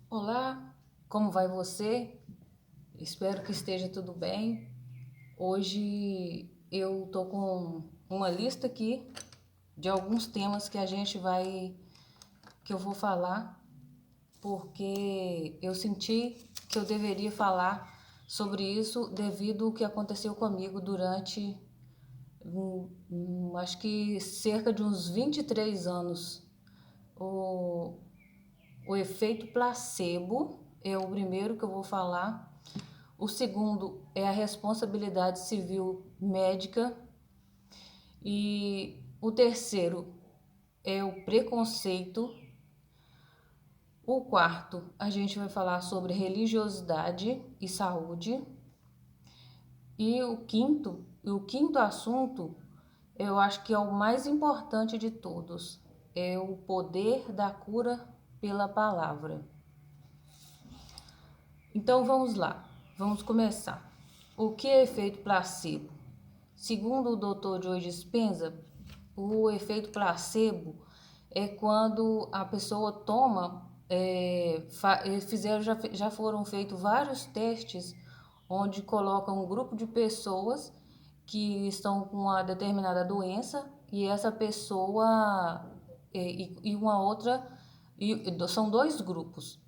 Olá, como vai você? Espero que esteja tudo bem. Hoje eu tô com uma lista aqui de alguns temas que eu vou falar, porque eu senti que eu deveria falar sobre isso devido ao que aconteceu comigo durante, acho que cerca de uns 23 anos. O, o efeito placebo é o primeiro que eu vou falar. O segundo é a responsabilidade civil médica. E o terceiro é o preconceito. O quarto, a gente vai falar sobre religiosidade e saúde. E o quinto assunto, eu acho que é o mais importante de todos, é o poder da cura pela palavra. Então vamos lá, vamos começar. O que é efeito placebo? Segundo o Dr. Joe Dispenza, o efeito placebo é quando a pessoa toma, já foram feitos vários testes onde colocam um grupo de pessoas que estão com uma determinada doença e essa pessoa e uma outra, são dois grupos.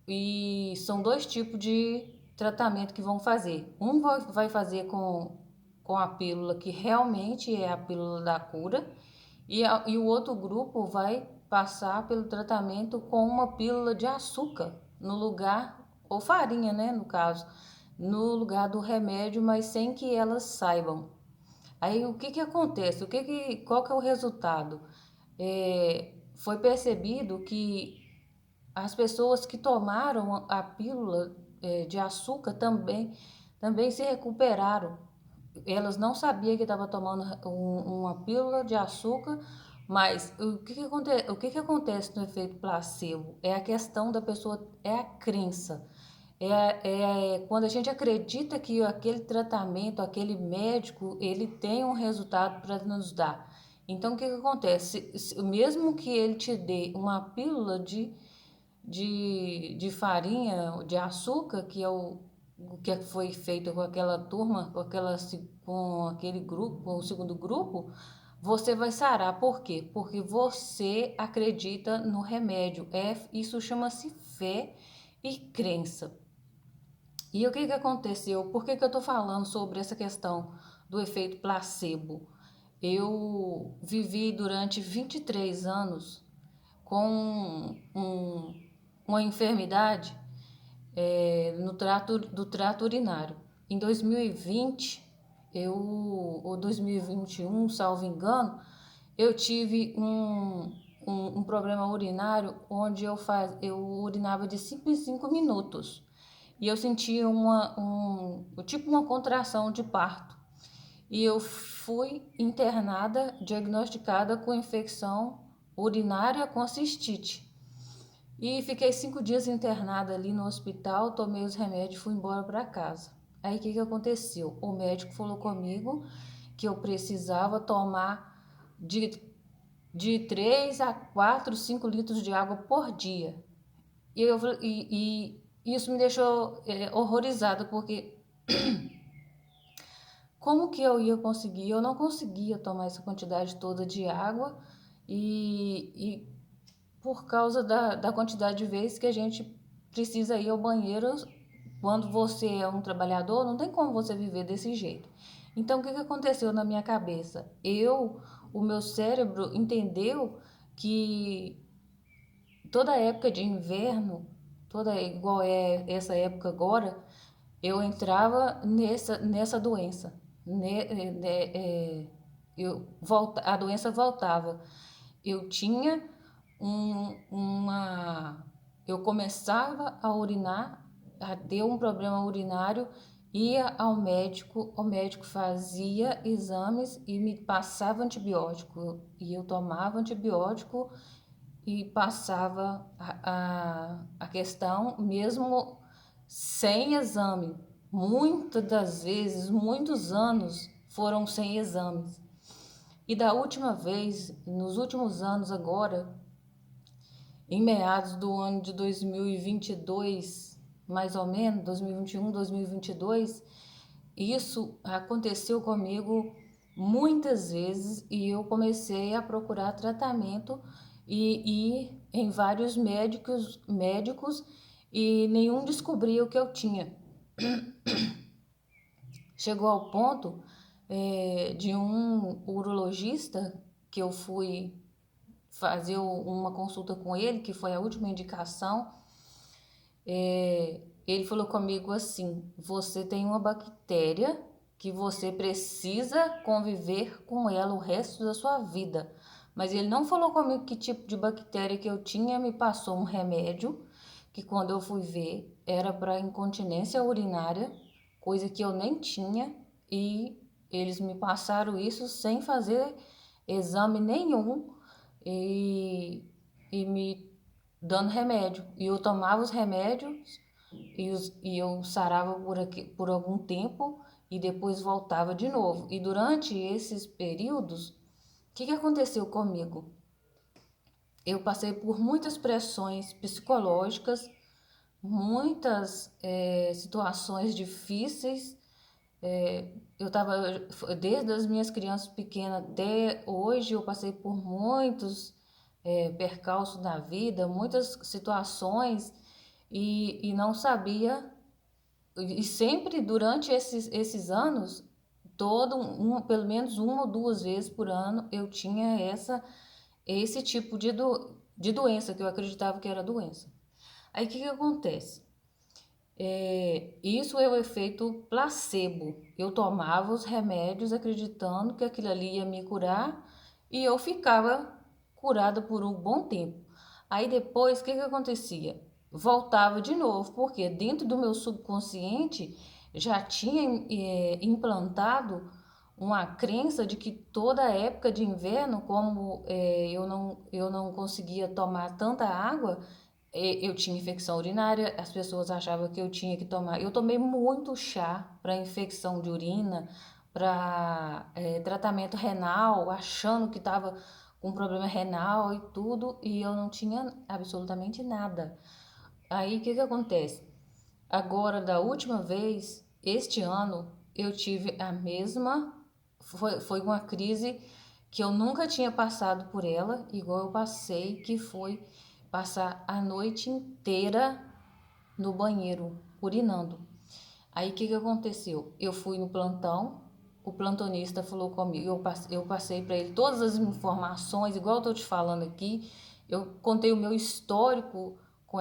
E são dois tipos de tratamento que vão fazer. Um vai fazer com a pílula que realmente é a pílula da cura, e o outro grupo vai passar pelo tratamento com uma pílula de açúcar no lugar, ou farinha, né, no caso, no lugar do remédio, mas sem que elas saibam. Aí o que que acontece? Qual que é o resultado? Foi percebido que as pessoas que tomaram a pílula de açúcar também se recuperaram. Elas não sabiam que estavam tomando uma pílula de açúcar, mas o que que acontece no efeito placebo? É a questão da pessoa, é a crença. Quando a gente acredita que aquele tratamento, aquele médico, ele tem um resultado para nos dar. Então, o que que acontece? Mesmo que ele te dê uma pílula de farinha, de açúcar, que é o que foi feito com aquela turma, com aquele grupo, com o segundo grupo, você vai sarar. Por quê? Porque você acredita no remédio. Isso chama-se fé e crença. E o que que aconteceu? Por que que eu estou falando sobre essa questão do efeito placebo? Eu vivi durante 23 anos com uma enfermidade no do trato urinário. Em 2020, ou 2021, salvo engano, eu tive um problema urinário onde eu urinava de 5 em 5 minutos. E eu sentia tipo uma contração de parto. E eu fui internada, diagnosticada com infecção urinária com cistite. E fiquei 5 dias internada ali no hospital, tomei os remédios e fui embora para casa. Aí o que que aconteceu? O médico falou comigo que eu precisava tomar de, de 3 a 4, 5 litros de água por dia. E isso me deixou horrorizada, porque como que eu ia conseguir? Eu não conseguia tomar essa quantidade toda de água e por causa da quantidade de vezes que a gente precisa ir ao banheiro quando você é um trabalhador, não tem como você viver desse jeito. Então, o que que aconteceu na minha cabeça? O meu cérebro entendeu que toda época de inverno, toda igual é essa época agora, eu entrava nessa doença. A doença voltava. Eu tinha uma. Eu começava a urinar, a ter um problema urinário, ia ao médico, o médico fazia exames e me passava antibiótico. E eu tomava antibiótico e passava a questão, mesmo sem exame. Muitas das vezes, muitos anos foram sem exames. E da última vez, nos últimos anos agora, em meados do ano de 2022, mais ou menos, 2021, 2022, isso aconteceu comigo muitas vezes e eu comecei a procurar tratamento e ir em vários médicos e nenhum descobria o que eu tinha. Chegou ao ponto de um urologista que eu fui fazer uma consulta com ele, que foi a última indicação. Ele falou comigo assim: você tem uma bactéria que você precisa conviver com ela o resto da sua vida. Mas ele não falou comigo que tipo de bactéria que eu tinha, me passou um remédio que quando eu fui ver era para incontinência urinária, coisa que eu nem tinha, e eles me passaram isso sem fazer exame nenhum e me dando remédio. E eu tomava os remédios e eu sarava por algum tempo e depois voltava de novo. E durante esses períodos, o que aconteceu comigo? Eu passei por muitas pressões psicológicas, muitas situações difíceis. Eu estava, desde as minhas crianças pequenas até hoje, eu passei por muitos percalços na vida, muitas situações e não sabia. E sempre durante esses anos, pelo menos uma ou duas vezes por ano, eu tinha esse tipo de doença que eu acreditava que era doença. Aí o que acontece? Isso é o efeito placebo. Eu tomava os remédios acreditando que aquilo ali ia me curar e eu ficava curada por um bom tempo. Aí depois, o que acontecia? Voltava de novo, porque dentro do meu subconsciente já tinha implantado uma crença de que toda época de inverno, como eu não conseguia tomar tanta água, eu tinha infecção urinária, as pessoas achavam que eu tinha que tomar. Eu tomei muito chá para infecção de urina, para tratamento renal, achando que estava com problema renal e tudo, e eu não tinha absolutamente nada. Aí o que acontece? Agora, da última vez, este ano, eu tive a mesma. Foi uma crise que eu nunca tinha passado por ela, igual eu passei, que foi passar a noite inteira no banheiro, urinando. Aí o que aconteceu? Eu fui no plantão, o plantonista falou comigo, eu passei para ele todas as informações, igual eu estou te falando aqui, eu contei o meu histórico com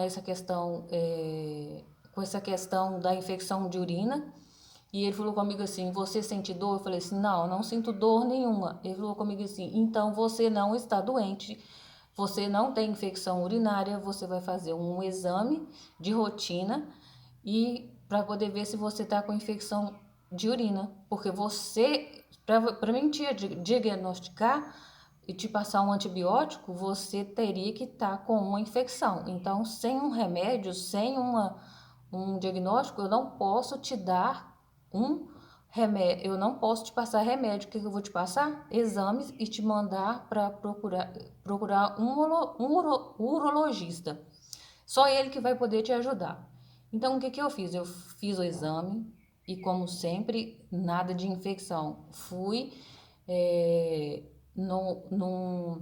com essa questão da infecção de urina. E ele falou comigo assim: você sente dor? Eu falei assim: não, não sinto dor nenhuma. Ele falou comigo assim: então você não está doente, você não tem infecção urinária, você vai fazer um exame de rotina e para poder ver se você está com infecção de urina, porque você, para mim te diagnosticar e te passar um antibiótico, você teria que estar com uma infecção. Então, sem um remédio, sem um diagnóstico, eu não posso te dar um remédio, eu não posso te passar remédio. O que eu vou te passar? Exames e te mandar para procurar um urologista. Só ele que vai poder te ajudar. Então, o que eu fiz? Eu fiz o exame e, como sempre, nada de infecção. Fui é, no, no,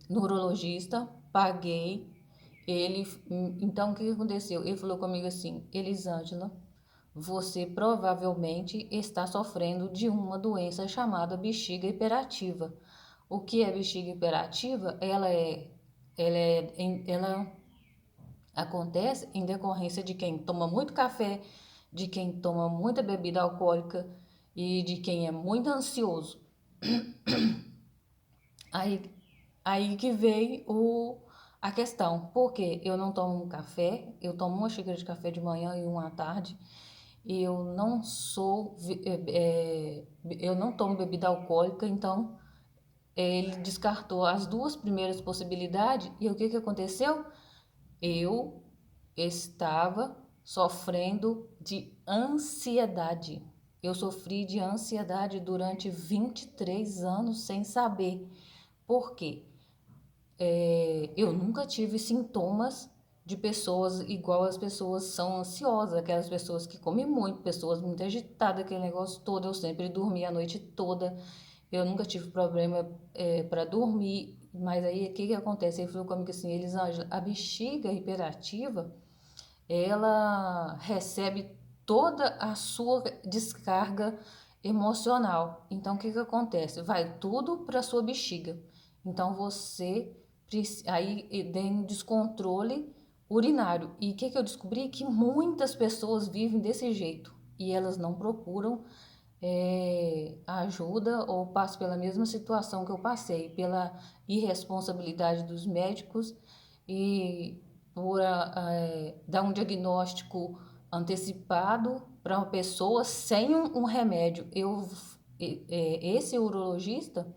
no urologista, paguei. Então, o que aconteceu? Ele falou comigo assim: Elisângela, você provavelmente está sofrendo de uma doença chamada bexiga hiperativa. O que é bexiga hiperativa? Ela acontece em decorrência de quem toma muito café, de quem toma muita bebida alcoólica e de quem é muito ansioso. Aí, aí que veio a questão, porque eu não tomo café, eu tomo uma xícara de café de manhã e uma à tarde, e eu não eu não tomo bebida alcoólica, então ele descartou as duas primeiras possibilidades, e o que aconteceu? Eu estava sofrendo de ansiedade. Eu sofri de ansiedade durante 23 anos sem saber por quê. eu nunca tive sintomas de pessoas igual as pessoas são ansiosas, aquelas pessoas que comem muito, pessoas muito agitadas, aquele negócio todo. Eu sempre dormi a noite toda, eu nunca tive problema para dormir. Mas aí o que que acontece? Ele falou comigo assim: Elisângela, a bexiga hiperativa, ela recebe toda a sua descarga emocional. Então, o que que acontece? Vai tudo para sua bexiga. Então, você aí tem um descontrole urinário. E o que que eu descobri? Que muitas pessoas vivem desse jeito e elas não procuram ajuda ou passam pela mesma situação que eu passei, pela irresponsabilidade dos médicos e por dar um diagnóstico antecipado para uma pessoa sem um remédio. Esse urologista,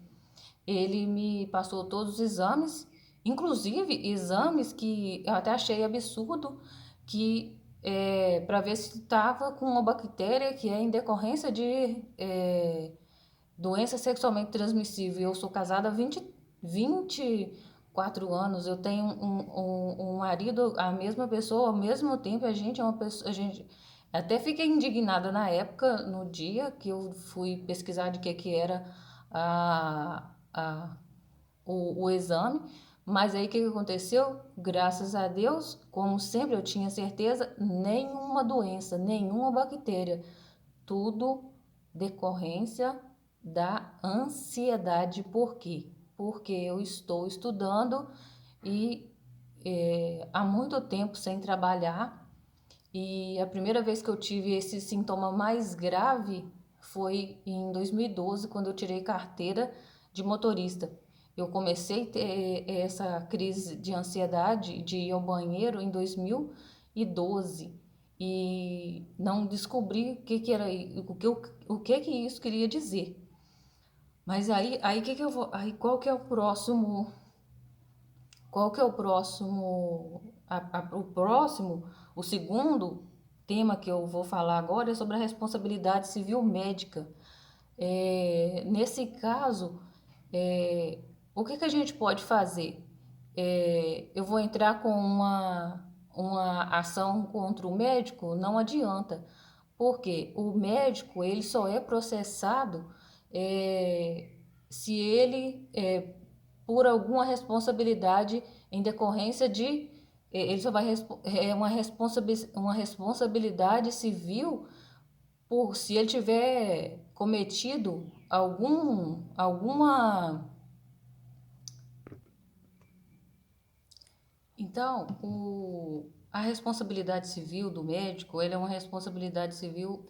ele me passou todos os exames, inclusive exames que eu até achei absurdo, que para ver se estava com uma bactéria que é em decorrência de doença sexualmente transmissível. Eu sou casada há 24 anos, eu tenho um marido, a mesma pessoa, ao mesmo tempo a gente é uma pessoa, a gente até fiquei indignada na época, no dia que eu fui pesquisar de que era a, o exame, mas aí o que que aconteceu? Graças a Deus, como sempre eu tinha certeza, nenhuma doença, nenhuma bactéria, tudo decorrência da ansiedade. Por quê? Porque eu estou estudando e há muito tempo sem trabalhar, e a primeira vez que eu tive esse sintoma mais grave foi em 2012, quando eu tirei carteira de motorista. Eu comecei a ter essa crise de ansiedade de ir ao banheiro em 2012 e não descobri o que que era, o que que isso queria dizer. Mas aí que eu vou, aí qual que é o próximo, o próximo, o segundo tema que eu vou falar agora é sobre a responsabilidade civil médica. Nesse caso, o que que a gente pode fazer? Eu vou entrar com uma ação contra o médico? Não adianta, porque o médico ele só é processado é, se ele, por alguma responsabilidade em decorrência de, ele só vai, uma responsabilidade civil por se ele tiver cometido alguma. Então, a responsabilidade civil do médico, ele é uma responsabilidade civil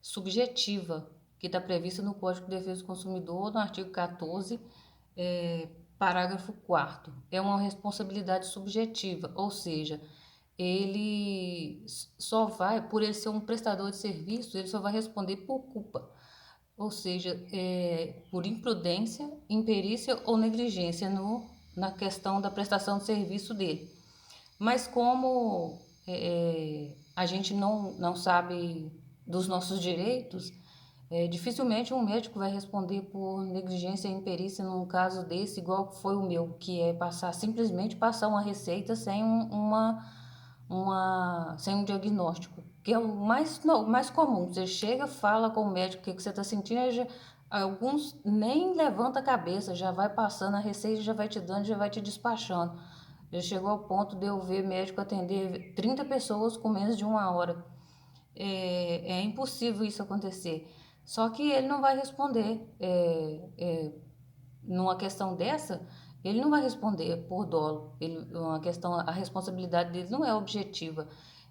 subjetiva, que está prevista no Código de Defesa do Consumidor, no artigo 14, parágrafo 4º. É uma responsabilidade subjetiva, ou seja, ele só vai, por ele ser um prestador de serviço, ele só vai responder por culpa, ou seja, por imprudência, imperícia ou negligência na questão da prestação de serviço dele. Mas como a gente não sabe dos nossos direitos, dificilmente um médico vai responder por negligência e imperícia num caso desse, igual foi o meu, que é simplesmente passar uma receita sem sem um diagnóstico, que é o mais comum. Você chega, fala com o médico o que você está sentindo, alguns nem levanta a cabeça, já vai passando a receita, já vai te dando, já vai te despachando. Já chegou ao ponto de eu ver médico atender 30 pessoas com menos de uma hora. É impossível isso acontecer. Só que ele não vai responder. Numa questão dessa, ele não vai responder por dolo. A responsabilidade dele não é objetiva.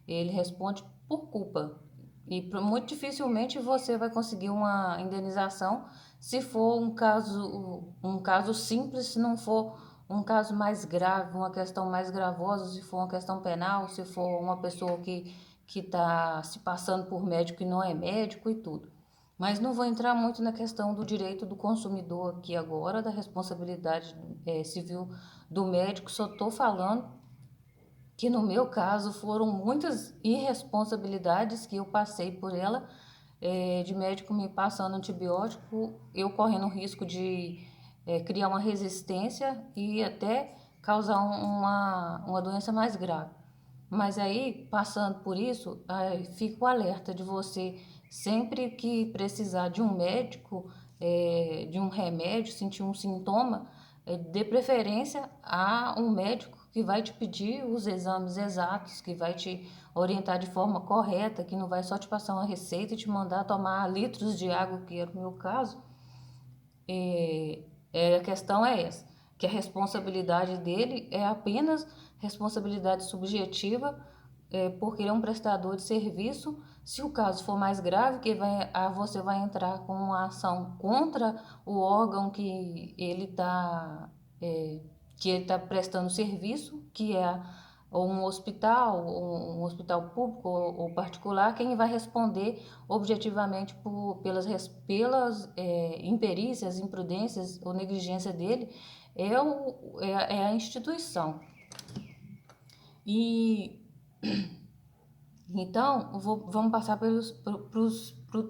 Ele responde por culpa. E muito dificilmente você vai conseguir uma indenização se for um caso simples, se não for um caso mais grave, uma questão mais gravosa, se for uma questão penal, se for uma pessoa que está se passando por médico e não é médico e tudo. Mas não vou entrar muito na questão do direito do consumidor aqui agora, da responsabilidade civil do médico, só estou falando que no meu caso foram muitas irresponsabilidades que eu passei por ela, de médico me passando antibiótico, eu correndo risco de criar uma resistência e até causar uma doença mais grave. Mas aí, passando por isso, fica o alerta de você, sempre que precisar de um médico, de um remédio, sentir um sintoma, dê preferência a um médico que vai te pedir os exames exatos, que vai te orientar de forma correta, que não vai só te passar uma receita e te mandar tomar litros de água, que era o meu caso. A questão é essa, que a responsabilidade dele é apenas responsabilidade subjetiva, porque ele é um prestador de serviço. Se o caso for mais grave, você vai entrar com uma ação contra o órgão que ele tá prestando serviço, que é ou um hospital público ou particular. Quem vai responder objetivamente pelas imperícias, imprudências ou negligência dele é a instituição. E então vamos passar para o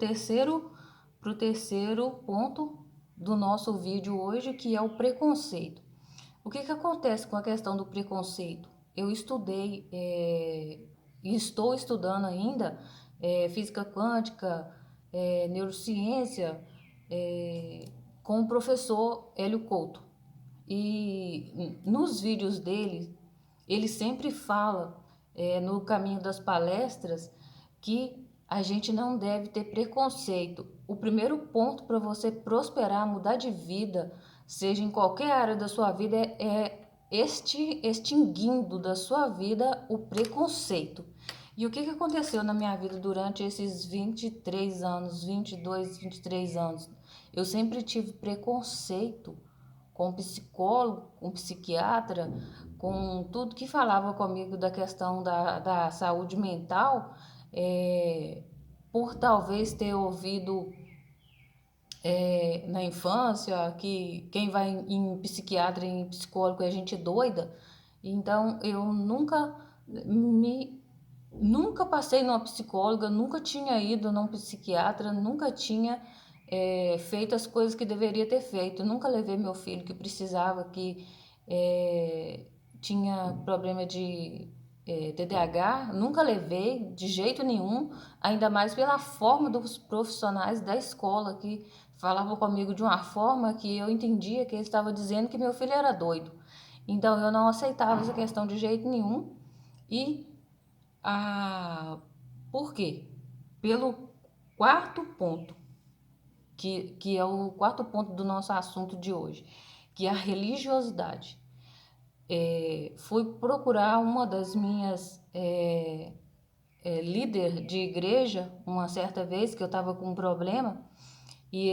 terceiro ponto do nosso vídeo hoje, que é o preconceito. O que acontece com a questão do preconceito? Eu estudei e estou estudando ainda física quântica, neurociência, com o professor Hélio Couto. E nos vídeos dele, ele sempre fala, no caminho das palestras, que a gente não deve ter preconceito. O primeiro ponto para você prosperar, mudar de vida, seja em qualquer área da sua vida, é extinguindo da sua vida o preconceito. E o que aconteceu na minha vida durante esses 23 anos, 22, 23 anos? Eu sempre tive preconceito com psicólogo, com psiquiatra, com tudo que falava comigo da questão da saúde mental, por talvez ter ouvido na infância que quem vai em psiquiatra e em psicólogo é gente doida. Então eu nunca passei numa psicóloga, nunca tinha ido num psiquiatra, nunca tinha feito as coisas que deveria ter feito. Nunca levei meu filho que precisava, que tinha problema de TDAH, nunca levei de jeito nenhum, ainda mais pela forma dos profissionais da escola que falavam comigo de uma forma que eu entendia que eles estavam dizendo que meu filho era doido. Então eu não aceitava essa questão de jeito nenhum. E por quê? Pelo quarto ponto, que é o quarto ponto do nosso assunto de hoje, que é a religiosidade. Fui procurar uma das minhas líder de igreja uma certa vez, que eu estava com um problema, e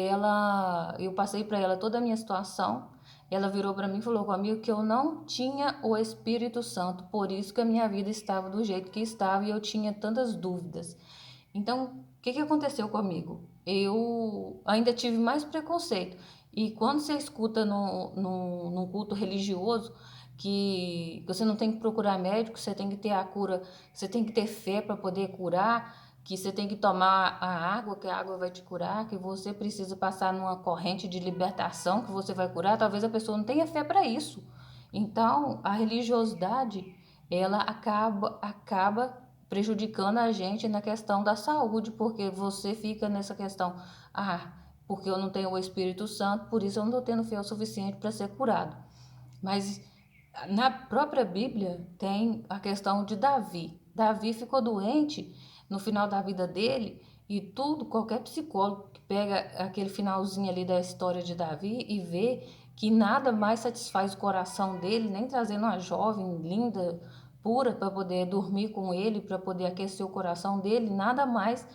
eu passei para ela toda a minha situação. Ela virou para mim e falou comigo que eu não tinha o Espírito Santo, por isso que a minha vida estava do jeito que estava e eu tinha tantas dúvidas. Então, o que aconteceu comigo? Eu ainda tive mais preconceito. E quando você escuta num culto religioso que você não tem que procurar médico, você tem que ter a cura, você tem que ter fé para poder curar, que você tem que tomar a água, que a água vai te curar, que você precisa passar numa corrente de libertação que você vai curar, talvez a pessoa não tenha fé para isso. Então, a religiosidade, ela acaba prejudicando a gente na questão da saúde, porque você fica nessa questão, porque eu não tenho o Espírito Santo, por isso eu não estou tendo fé o suficiente para ser curado. Mas na própria Bíblia tem a questão de Davi. Davi ficou doente no final da vida dele, e qualquer psicólogo que pega aquele finalzinho ali da história de Davi e vê que nada mais satisfaz o coração dele, nem trazendo uma jovem linda, pura, para poder dormir com ele, para poder aquecer o coração dele, nada mais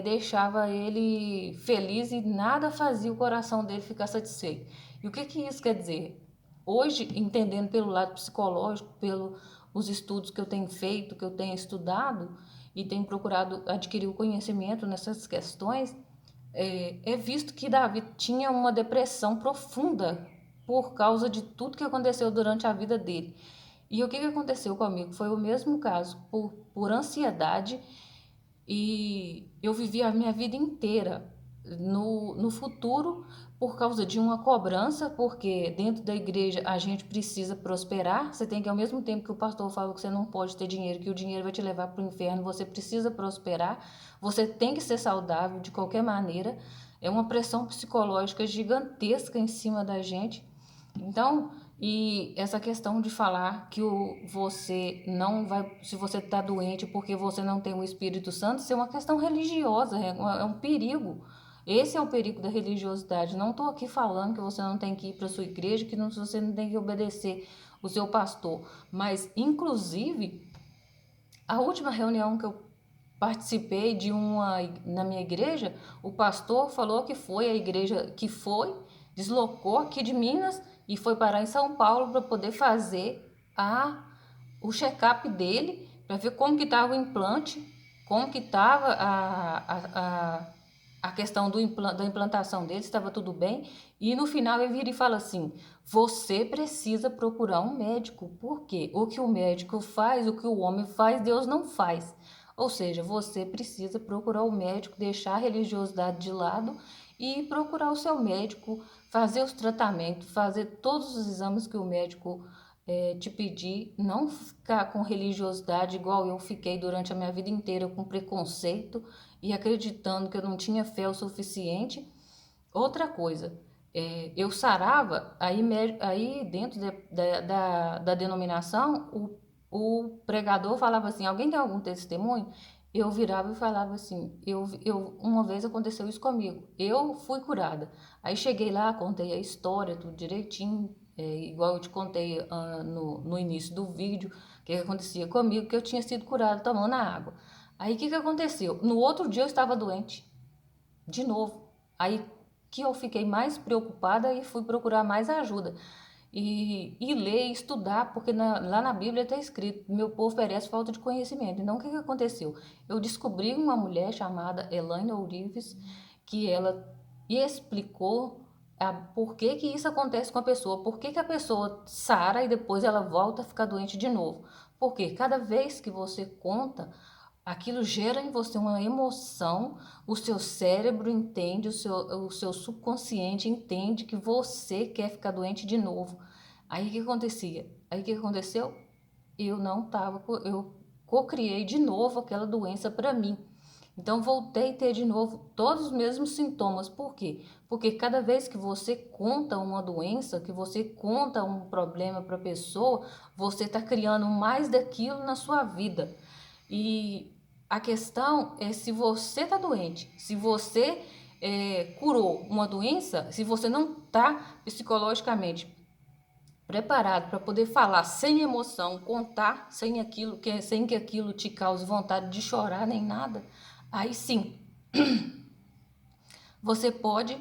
deixava ele feliz e nada fazia o coração dele ficar satisfeito. E o que isso quer dizer? Hoje, entendendo pelo lado psicológico, pelos estudos que eu tenho feito, que eu tenho estudado e tenho procurado adquirir o conhecimento nessas questões, é visto que Davi tinha uma depressão profunda por causa de tudo que aconteceu durante a vida dele. E o que aconteceu comigo? Foi o mesmo caso, por ansiedade, e eu vivi a minha vida inteira no futuro por causa de uma cobrança, porque dentro da igreja a gente precisa prosperar. Você tem que, ao mesmo tempo que o pastor fala que você não pode ter dinheiro, que o dinheiro vai te levar para o inferno, você precisa prosperar, você tem que ser saudável de qualquer maneira. É uma pressão psicológica gigantesca em cima da gente. Então, e essa questão de falar que você não vai, se você está doente porque você não tem o Espírito Santo, isso é uma questão religiosa, é um perigo. Esse é o perigo da religiosidade. Não estou aqui falando que você não tem que ir para a sua igreja, que não, você não tem que obedecer o seu pastor. Mas, inclusive, a última reunião que eu participei de uma na minha igreja, o pastor falou que foi a igreja que deslocou aqui de Minas e foi parar em São Paulo para poder fazer o check-up dele, para ver como que estava o implante, como que estava a questão da implantação dele, estava tudo bem. E no final ele vira e fala assim: você precisa procurar um médico, porque o que o médico faz, o que o homem faz, Deus não faz. Ou seja, você precisa procurar o médico, deixar a religiosidade de lado e procurar o seu médico, fazer os tratamentos, fazer todos os exames que o médico te pedir, não ficar com religiosidade igual eu fiquei durante a minha vida inteira, com preconceito e acreditando que eu não tinha fé o suficiente. Outra coisa, eu sarava, aí dentro da denominação, o pregador falava assim: alguém tem algum testemunho? Eu virava e falava assim: uma vez aconteceu isso comigo, eu fui curada. Aí cheguei lá, contei a história, tudo direitinho, igual eu te contei no início do vídeo, o que acontecia comigo, que eu tinha sido curada tomando a água. Aí o que aconteceu? No outro dia eu estava doente, de novo. Aí que eu fiquei mais preocupada e fui procurar mais ajuda. E ler e estudar, porque lá na Bíblia está escrito: meu povo perece falta de conhecimento. Então, o que aconteceu? Eu descobri uma mulher chamada Elaine Ourives, que ela explicou por que que isso acontece com a pessoa, por que que a pessoa sara e depois ela volta a ficar doente de novo. Porque cada vez que você conta, aquilo gera em você uma emoção, o seu cérebro entende, o seu subconsciente entende que você quer ficar doente de novo. Aí o que acontecia? Aí o que aconteceu? Eu não estava, eu cocriei de novo aquela doença para mim. Então voltei a ter de novo todos os mesmos sintomas. Por quê? Porque cada vez que você conta uma doença, que você conta um problema para a pessoa, você está criando mais daquilo na sua vida. E a questão é, se você está doente, se você curou uma doença, se você não está psicologicamente preparado para poder falar sem emoção, contar sem que aquilo te cause vontade de chorar nem nada, aí sim você pode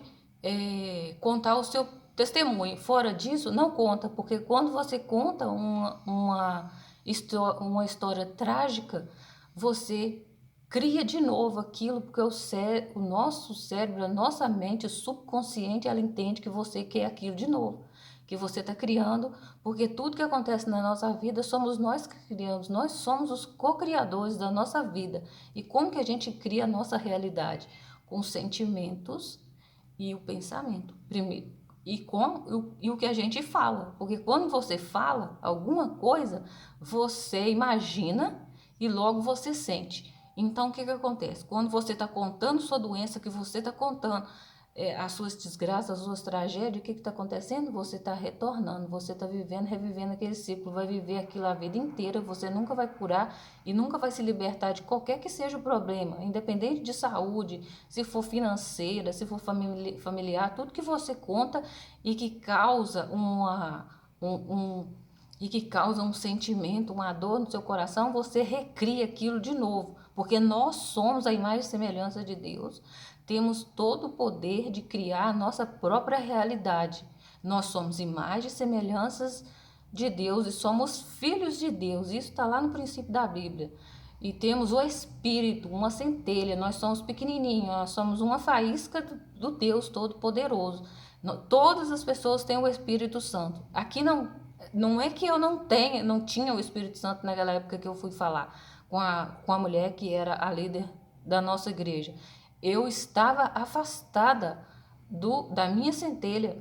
contar o seu testemunho. Fora disso, não conta, porque quando você conta uma história trágica, você cria de novo aquilo, porque o nosso cérebro, a nossa mente subconsciente, ela entende que você quer aquilo de novo, que você está criando, porque tudo que acontece na nossa vida somos nós que criamos, nós somos os co-criadores da nossa vida. E como que a gente cria a nossa realidade? Com os sentimentos e o pensamento, primeiro. E o que a gente fala, porque quando você fala alguma coisa, você imagina e logo você sente. Então, o que acontece? Quando você está contando sua doença, que você está contando as suas desgraças, as suas tragédias, o que está acontecendo? Você está retornando, você está vivendo, revivendo aquele ciclo, vai viver aquilo a vida inteira, você nunca vai curar e nunca vai se libertar de qualquer que seja o problema, independente de saúde, se for financeira, se for familiar, tudo que você conta e que causa um sentimento, uma dor no seu coração, você recria aquilo de novo, porque nós somos a imagem e semelhança de Deus, temos todo o poder de criar a nossa própria realidade. Nós somos imagens e semelhanças de Deus e somos filhos de Deus, isso está lá no princípio da Bíblia. E temos o Espírito, uma centelha, nós somos pequenininhos, nós somos uma faísca do Deus Todo-Poderoso. Todas as pessoas têm o Espírito Santo. Aqui não é que eu não tinha o Espírito Santo naquela época que eu fui falar com a mulher que era a líder da nossa igreja. eu estava afastada da minha centelha,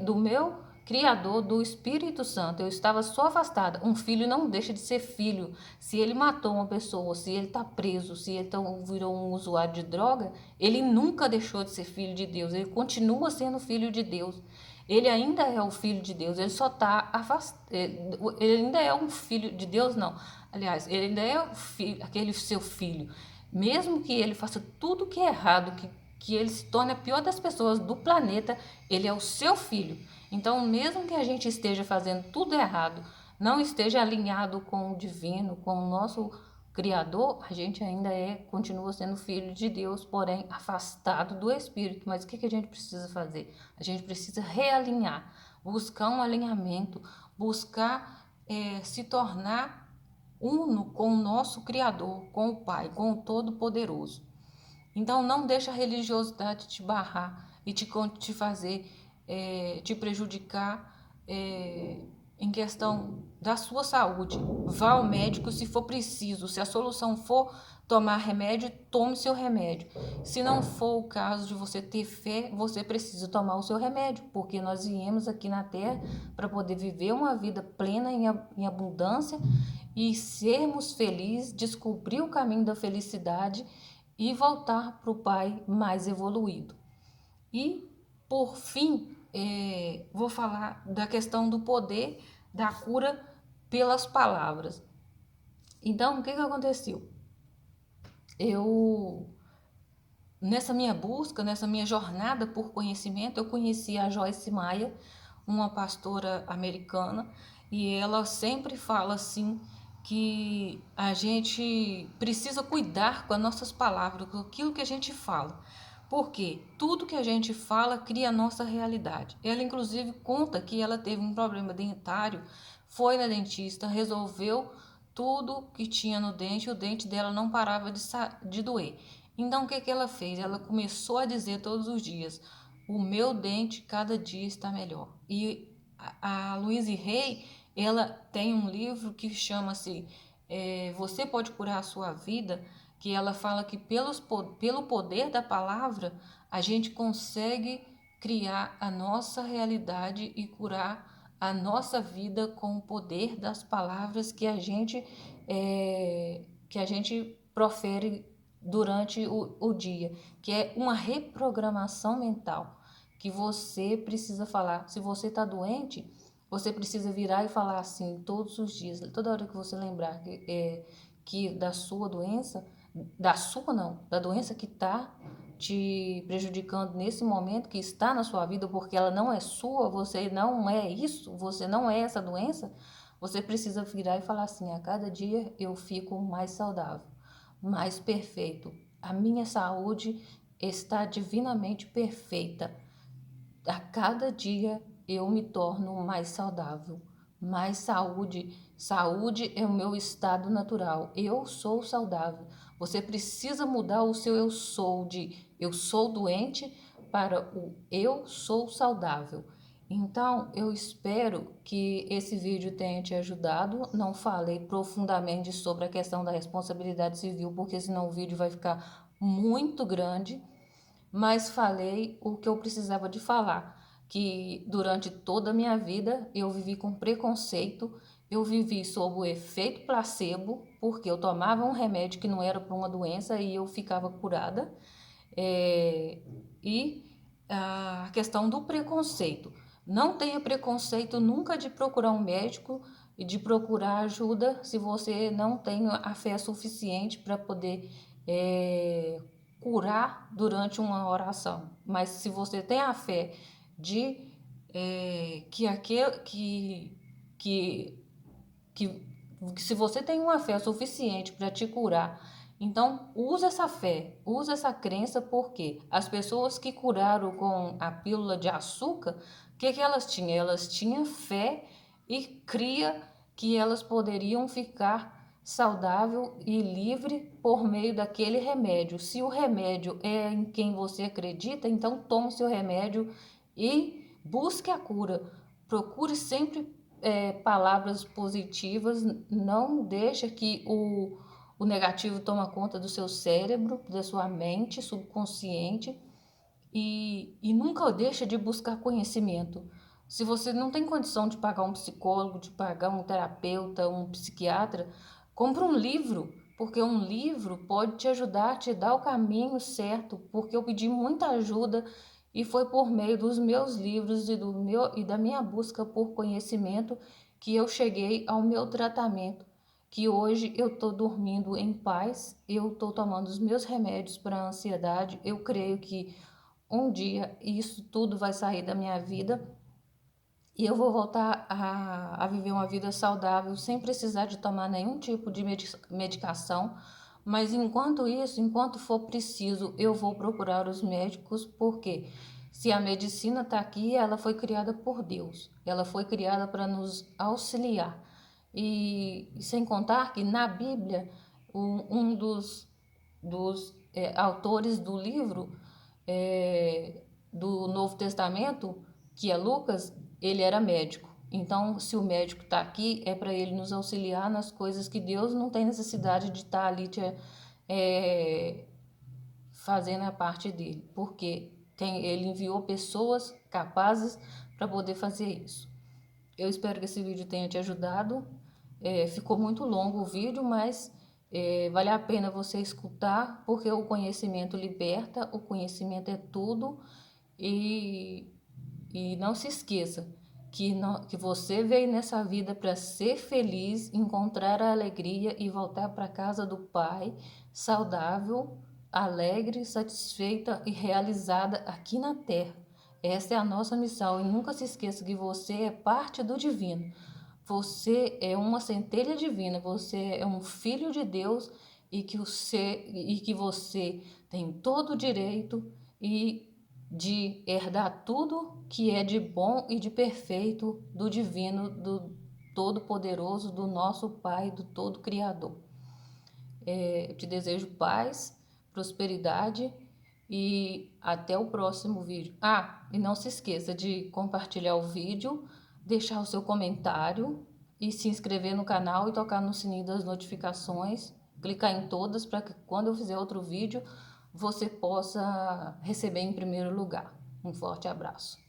do meu Criador, do Espírito Santo. Eu estava só afastada. Um filho não deixa de ser filho. Se ele matou uma pessoa, se ele está preso, se ele virou um usuário de droga, ele nunca deixou de ser filho de Deus. Ele continua sendo filho de Deus. Ele ainda é o filho de Deus. Ele só está afastado. Ele ainda é um filho de Deus, não. Aliás, ele ainda é o filho, aquele seu filho. Mesmo que ele faça tudo que é errado, que ele se torne a pior das pessoas do planeta, ele é o seu filho. Então, mesmo que a gente esteja fazendo tudo errado, não esteja alinhado com o divino, com o nosso Criador, a gente ainda continua sendo filho de Deus, porém afastado do Espírito. Mas o que a gente precisa fazer? A gente precisa realinhar, buscar um alinhamento, buscar se tornar uno com o nosso Criador, com o Pai, com o Todo-Poderoso. Então, não deixa a religiosidade te barrar e te fazer, te prejudicar em questão da sua saúde. Vá ao médico se for preciso. Se a solução for tomar remédio, tome seu remédio. Se não for o caso de você ter fé, você precisa tomar o seu remédio, porque nós viemos aqui na Terra para poder viver uma vida plena em abundância e sermos felizes, descobrir o caminho da felicidade e voltar para o Pai mais evoluído. E, por fim, vou falar da questão do poder da cura pelas palavras. Então, o que aconteceu? Nessa minha busca, nessa minha jornada por conhecimento, eu conheci a Joyce Meyer, uma pastora americana, e ela sempre fala assim que a gente precisa cuidar com as nossas palavras, com aquilo que a gente fala. Porque tudo que a gente fala cria a nossa realidade. Ela, inclusive, conta que ela teve um problema dentário, foi na dentista, resolveu tudo que tinha no dente, o dente dela não parava de doer. Então, o que ela fez? Ela começou a dizer todos os dias: o meu dente cada dia está melhor. E a Louise Hay, ela tem um livro que chama-se Você Pode Curar a Sua Vida, que ela fala que pelo poder da palavra, a gente consegue criar a nossa realidade e curar a nossa vida com o poder das palavras que a gente profere durante o dia, que é uma reprogramação mental que você precisa falar. Se você está doente, você precisa virar e falar assim todos os dias, toda hora que você lembrar que da sua doença, da doença que está te prejudicando nesse momento, que está na sua vida, porque ela não é sua, você não é isso, você não é essa doença, você precisa virar e falar assim: a cada dia eu fico mais saudável, mais perfeito. A minha saúde está divinamente perfeita. A cada dia eu me torno mais saudável, mais saúde. Saúde é o meu estado natural. Eu sou saudável. Você precisa mudar o seu eu sou de eu sou doente para o eu sou saudável. Então, eu espero que esse vídeo tenha te ajudado. Não falei profundamente sobre a questão da responsabilidade civil, porque senão o vídeo vai ficar muito grande, mas falei o que eu precisava de falar, que durante toda a minha vida eu vivi com preconceito, eu vivi sob o efeito placebo, porque eu tomava um remédio que não era para uma doença e eu ficava curada, e a questão do preconceito. Não tenha preconceito nunca de procurar um médico e de procurar ajuda se você não tem a fé suficiente para poder curar durante uma oração. Mas se você tem a fé de que se você tem uma fé suficiente para te curar, então usa essa fé, usa essa crença, porque as pessoas que curaram com a pílula de açúcar, o que elas tinham? Elas tinham fé e cria que elas poderiam ficar saudável e livre por meio daquele remédio. Se o remédio é em quem você acredita, então tome seu remédio e busque a cura. Procure sempre palavras positivas, não deixa que o o negativo toma conta do seu cérebro, da sua mente subconsciente, e nunca deixa de buscar conhecimento. Se você não tem condição de pagar um psicólogo, de pagar um terapeuta, um psiquiatra, compra um livro, porque um livro pode te ajudar, te dar o caminho certo, porque eu pedi muita ajuda e foi por meio dos meus livros e da minha busca por conhecimento que eu cheguei ao meu tratamento, que hoje eu estou dormindo em paz, eu estou tomando os meus remédios para a ansiedade, eu creio que um dia isso tudo vai sair da minha vida e eu vou voltar a viver uma vida saudável sem precisar de tomar nenhum tipo de medicação. Mas enquanto isso, enquanto for preciso, eu vou procurar os médicos, porque se a medicina está aqui, ela foi criada por Deus, ela foi criada para nos auxiliar. E sem contar que na Bíblia, um dos autores do livro do Novo Testamento, que é Lucas, ele era médico. Então, se o médico está aqui, é para ele nos auxiliar nas coisas que Deus não tem necessidade de estar ali fazendo a parte dele, porque ele enviou pessoas capazes para poder fazer isso. Eu espero que esse vídeo tenha te ajudado. Ficou muito longo o vídeo, mas vale a pena você escutar, porque o conhecimento liberta, o conhecimento é tudo. E não se esqueça que você veio nessa vida para ser feliz, encontrar a alegria e voltar para a casa do Pai saudável, alegre, satisfeita e realizada aqui na Terra. Essa é a nossa missão e nunca se esqueça que você é parte do divino. Você é uma centelha divina, você é um filho de Deus e que você tem todo o direito de herdar tudo que é de bom e de perfeito do divino, do todo-poderoso, do nosso Pai, do todo-criador. Eu te desejo paz, prosperidade e até o próximo vídeo. E não se esqueça de compartilhar o vídeo, deixar o seu comentário e se inscrever no canal e tocar no sininho das notificações, clicar em todas para que quando eu fizer outro vídeo você possa receber em primeiro lugar. Um forte abraço.